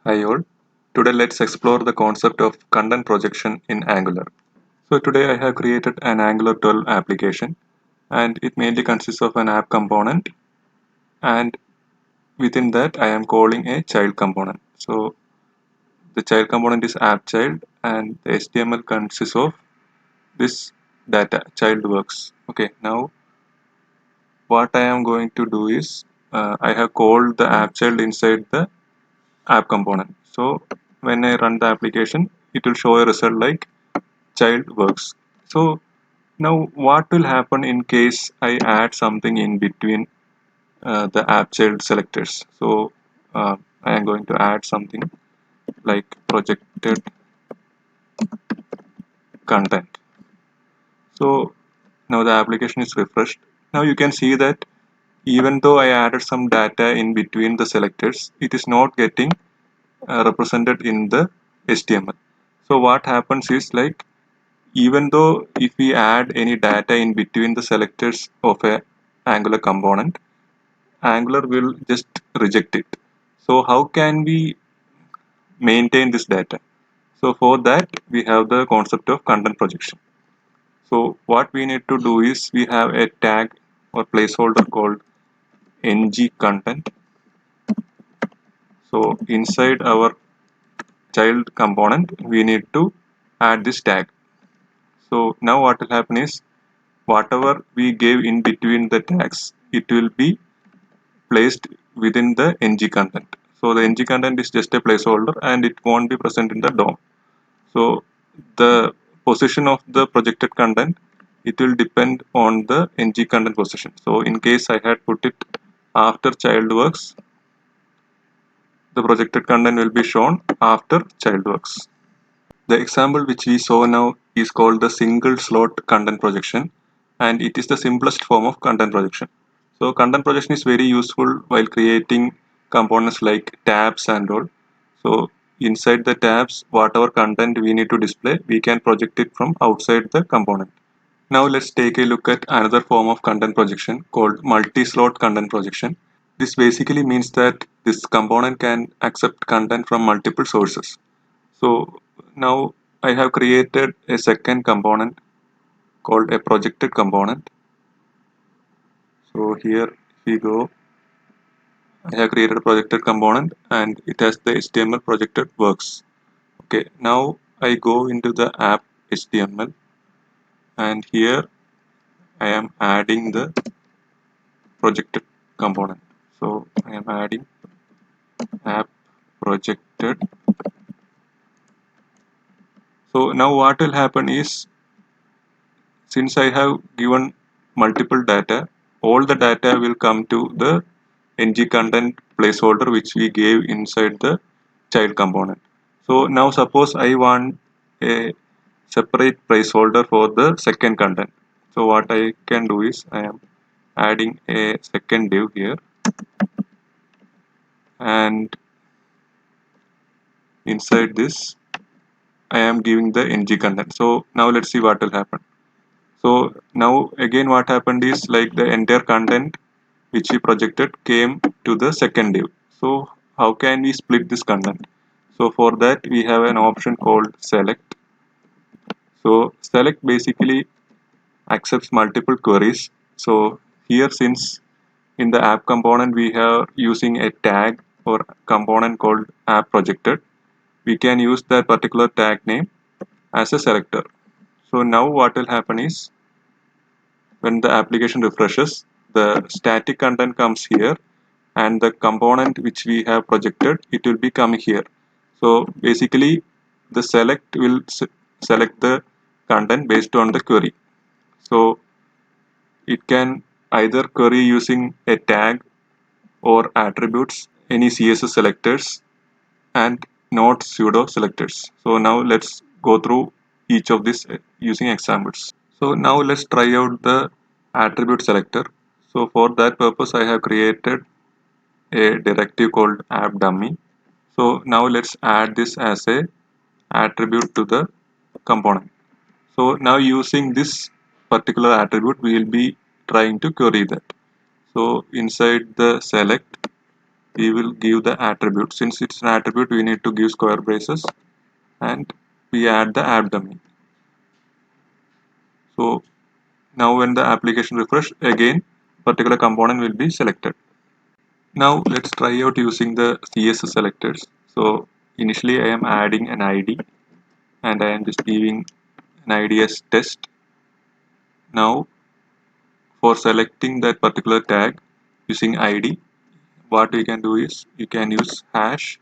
Hi all. Today let's explore the concept of content projection in Angular. So today I have created an Angular 12 application and it mainly consists of an app component, and within that I am calling a child component. So the child component is app child and the HTML consists of this data child works. Okay, now what I am going to do is I have called the app child inside the app component. So when I run the application, it will show a result like child works. So now what will happen in case I add something in between the app child selectors? So I am going to add something like projected content. So now the application is refreshed. Now you can see that even though I added some data in between the selectors, it is not getting represented in the HTML. So what happens is like even though if we add any data in between the selectors of a Angular component, Angular will just reject it. So how can we maintain this data? So for that we have the concept of content projection. So what we need to do is we have a tag or placeholder called ng content. So inside our child component we need to add this tag. So now what will happen is whatever we gave in between the tags, it will be placed within the ng content. So the ng content is just a placeholder and it won't be present in the DOM. So the position of the projected content, it will depend on the ng content position. So in case I had put it after child works, the projected content will be shown after child works. The example which we saw now is called the single slot content projection, and it is the simplest form of content projection. So content projection is very useful while creating components like tabs and all. So inside the tabs, whatever content we need to display, we can project it from outside the component. Now let's take a look at another form of content projection called multi-slot content projection. This basically means that this component can accept content from multiple sources. So now I have created a second component called a projected component. So here we go. I have created a projected component and it has the HTML projected works. Okay, now I go into the app HTML and here I am adding the projected component. So I am adding app projected. So now what will happen is since I have given multiple data, all the data will come to the ng content placeholder which we gave inside the child component. So now suppose I want a separate placeholder for the second content. So what I can do is I am adding a second div here, and inside this I am giving the ng content. So now let's see what will happen. So now again what happened is like the entire content which we projected came to the second div. So how can we split this content? So for that we have an option called select. So select basically accepts multiple queries. So here since in the app component we have using a tag or component called app projected, we can use that particular tag name as a selector. So now what will happen is when the application refreshes, the static content comes here and the component which we have projected, it will be coming here. So basically the select will select the content based on the query. So it can either query using a tag or attributes, any CSS selectors and not pseudo selectors. So now let's go through each of these using examples. So now let's try out the attribute selector. So for that purpose I have created a directive called app dummy. So now let's add this as a attribute to the component. So now using this particular attribute we will be trying to query that. So inside the select we will give the attribute. Since it's an attribute, we need to give square braces, and we add the app dummy. So now when the application refresh, again particular component will be selected. Now let's try out using the CSS selectors. So initially I am adding an ID and I am just giving an ID as test. Now for selecting that particular tag using ID, what we can do is you can use hash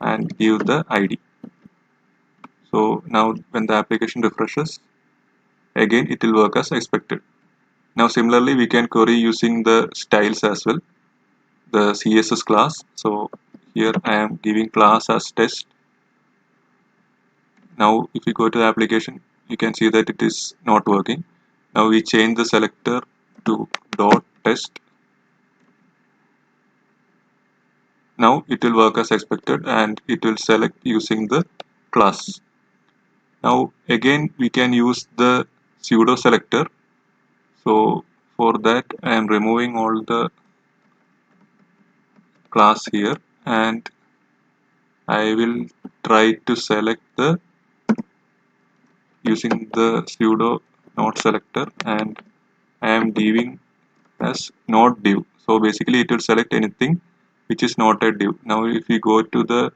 and give the ID. So now when the application refreshes, again it will work as expected. Now similarly we can query using the styles as well, the CSS class. So here I am giving class as test. Now if we go to the application, you can see that it is not working. Now we change the selector to dot test. Now it will work as expected and it will select using the class. Now again we can use the pseudo selector. So for that I am removing all the class here and I will try to select the using the pseudo node selector, and I am giving as not div. So basically it will select anything which is not a div. Now if we go to the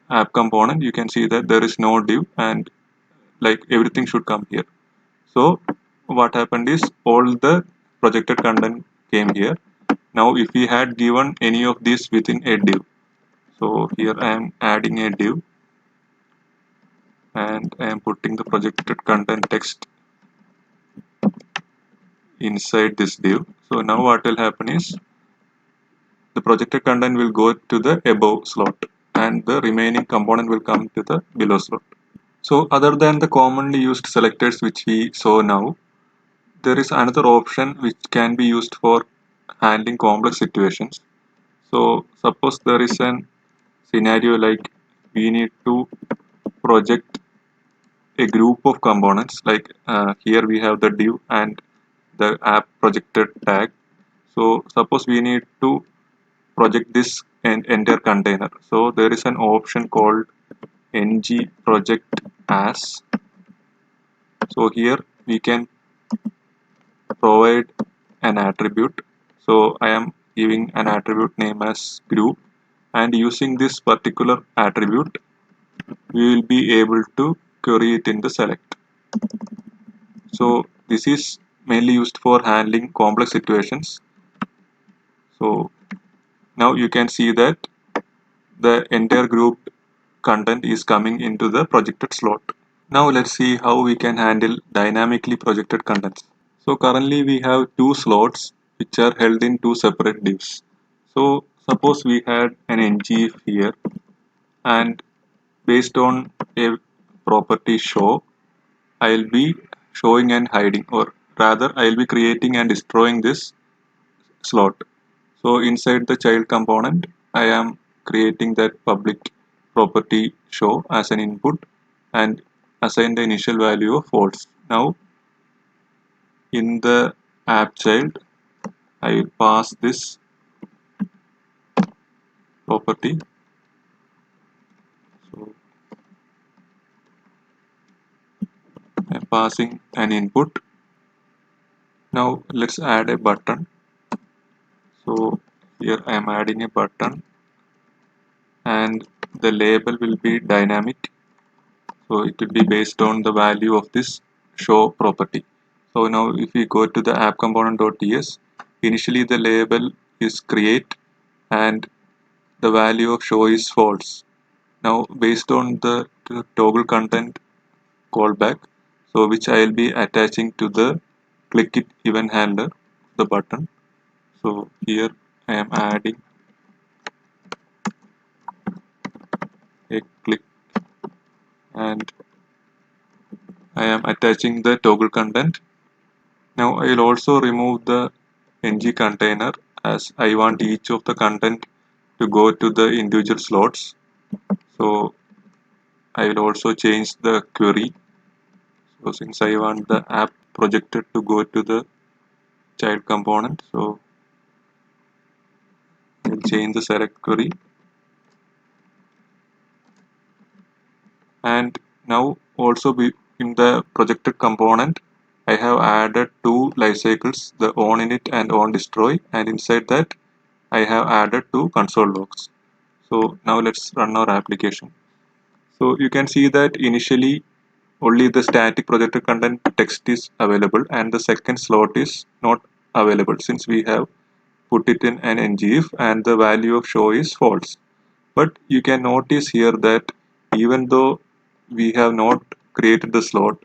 app component, you can see that there is no div and like everything should come here. So what happened is all the projected content came here. Now if we had given any of these within a div, so here I am adding a div and I am putting the projected content text inside this div. So now what will happen is the projected content will go to the above slot and the remaining component will come to the below slot. So other than the commonly used selectors which we saw now, there is another option which can be used for handling complex situations. So suppose there is an scenario like we need to project a group of components, like here we have the div and the app projected tag. So suppose we need to project this entire container. So there is an option called ng project as. So here we can provide an attribute. So I am giving an attribute name as group, and using this particular attribute we will be able to query it in the select. So this is mainly used for handling complex situations. So now you can see that the entire group content is coming into the projected slot. Now let's see how we can handle dynamically projected contents. So currently we have two slots which are held in two separate divs. So suppose we had an ng here, and based on a property show, I'll be showing and hiding, or rather I'll be creating and destroying this slot. So inside the child component, I am creating that public property show as an input and assign the initial value of false. Now in the app child, I will pass this property. So I'm passing an input. Now let's add a button. So here I am adding a button and the label will be dynamic. So it will be based on the value of this show property. So now if we go to the app component.ts, initially the label is create and the value of show is false. Now based on the toggle content callback, so which I will be attaching to the click it event handler, the button. So here I am adding a click and I am attaching the toggle content. Now I will also remove the ng container as I want each of the content to go to the individual slots. So I will also change the query. So since I want the app projected to go to the child component, so will change the select query, and now also in the projected component I have added two life cycles, the on init and on destroy, and inside that I have added two console logs. So now let's run our application. So you can see that initially only the static projected content text is available and the second slot is not available since we have put it in an ngIf and the value of show is false. But you can notice here that even though we have not created the slot,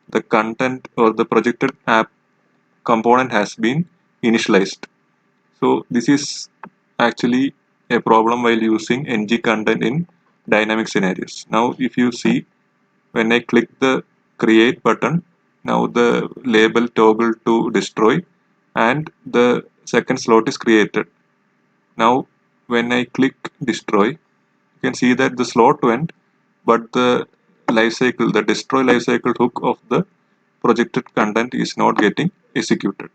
the content or the projected app component has been initialized. So this is actually a problem while using ng content in dynamic scenarios. Now if you see, when I click the create button, now the label toggle to destroy and the second slot is created. Now when I click destroy, you can see that the slot went, but the lifecycle, the destroy lifecycle hook of the projected content is not getting executed.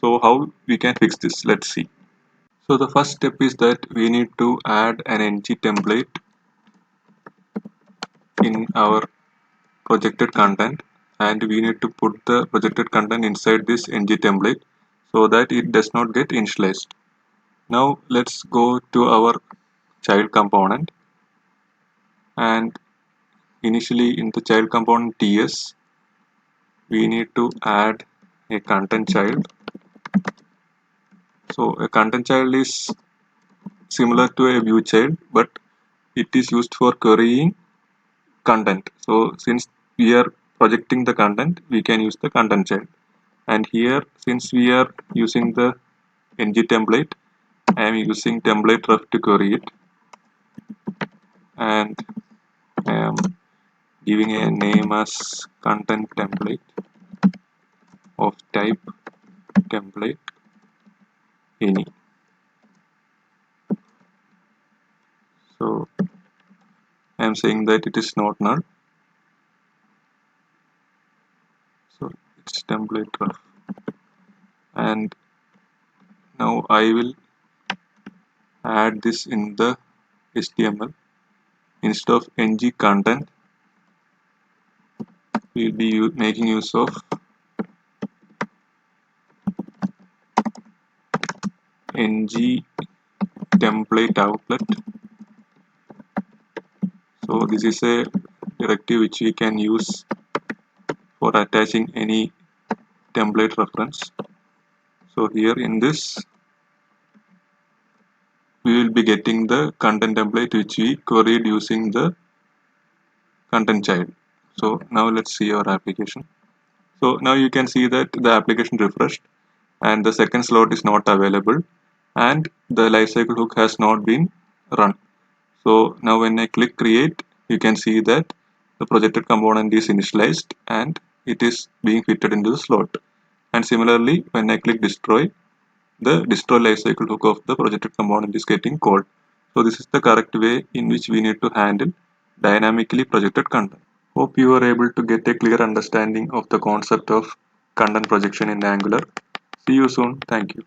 So how we can fix this? Let's see. So the first step is that we need to add an ng template in our projected content, and we need to put the projected content inside this ng template so that it does not get initialized. Now let's go to our child component, and initially in the child component ts we need to add a content child. So a content child is similar to a view child, but it is used for querying content. So since we are projecting the content, we can use the content child. And here, since we are using the ng template, I am using template ref to query it, and I am giving a name as content template of type template any. So I am saying that it is not null, so it's template ref. And now I will add this in the HTML. Instead of ng content, we will be making use of ng template outlet. So this is a directive which we can use for attaching any template reference. So here in this we will be getting the content template which we queried using the content child. So now let's see our application. So now you can see that the application refreshed and the second slot is not available and the lifecycle hook has not been run. So now when I click create, you can see that the projected component is initialized and it is being fitted into the slot. And similarly, when I click destroy, the destroy lifecycle hook of the projected component is getting called. So this is the correct way in which we need to handle dynamically projected content. Hope you are able to get a clear understanding of the concept of content projection in Angular. See you soon. Thank you.